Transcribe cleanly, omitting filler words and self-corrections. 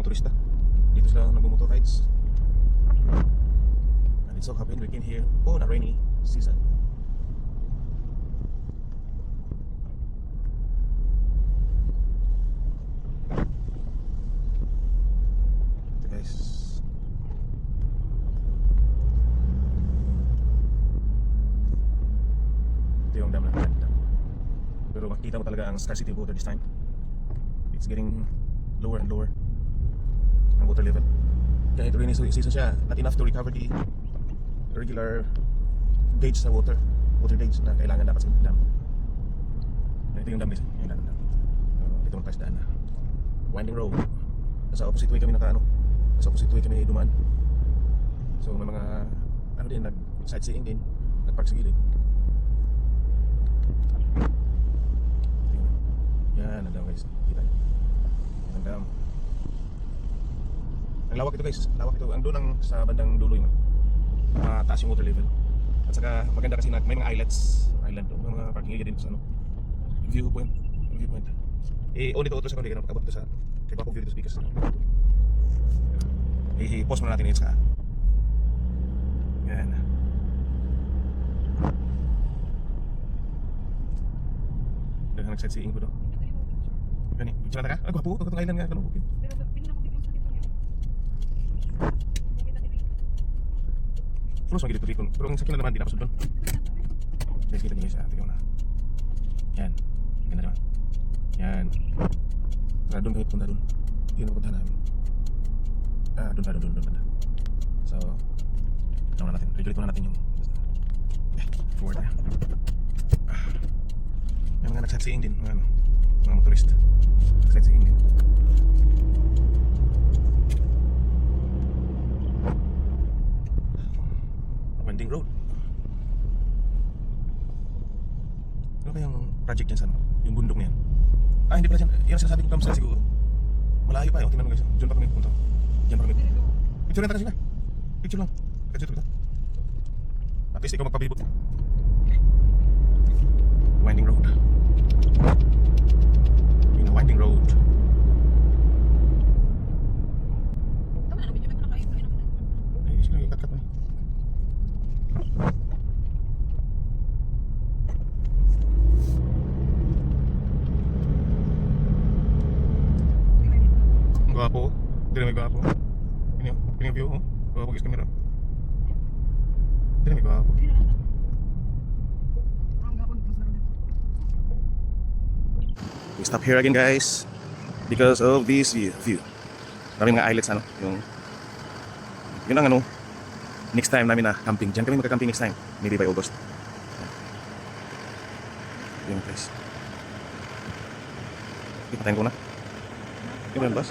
motorista. Dito sila nagmo-motor rides. And it so happened we came here on a rainy season. Ito guys. Ito yung dam na ganda. Pero makikita mo talaga ang scarcity of water this time. It's getting lower and lower ang water level. Kahit rainy season siya, not enough to recover the regular gauge sa water gauge na kailangan dapat sa dam. Ito yung dam guys, yung dam. Ito ang tayo daan na winding road. Nasa opposite way kami nasa opposite way kami dumaan. So may mga din, nag sightseeing din, nagpark sa gilid. Yan, ang dam guys, kita nyo. Ang dam. Ang lawak ito guys, lawak ito. Ang doon ang sa bandang dulo yung taas yung water level. At saka maganda kasi may mga island doon, may mga parking area din sa viewpoint. Only to auto sa kundi ka napakabot sa kay Papo View dito sa Bicas. I-pause muna natin yun sa yan. Dagang nag-sightseeing ko doon. Gani, picture na ka? Ah, gwapo, itong island nga, bukid. Pero pili na ko biglang sa dito. Terus lagi dito. Pero ang sakyan na naman, di napasod doon. Guys, kita nyo guys, tingnan mo na. Yan, ganda naman. Yan. Tara doon kami punta doon. Yun ang punta namin. Doon banda. So, ano natin, regulate muna natin yung forward na. May mga nag-sightseeing din, mga motorist. Nag-sightseeing din. Winding road. Ano kayang project dyan sa yung bundok na yan? Hindi pala dyan. Yan ang sinasabi ko campsite siguro. Malayo pa. Tingnan mo guys. Diyan pa kami punta. Diyan pa kami. Picture lang kasi na. Picture lang. Kasi ito kita. At least ikaw magpapilibot. Winding road. Yung winding road. Tama na, medyo may kuna kayo. Sino yung cut-cut mo eh? Gwapo. Hindi na may gwapo. Pining view oh. Gwapo guys camera. Hindi na may gwapo. We stop here again guys because of this view. Maraming mga islets yun ang next time namin na camping. Diyan kami magka-camping next time. Maybe by August. Yun guys. Ipatayin ko na. Yun ba yung bus?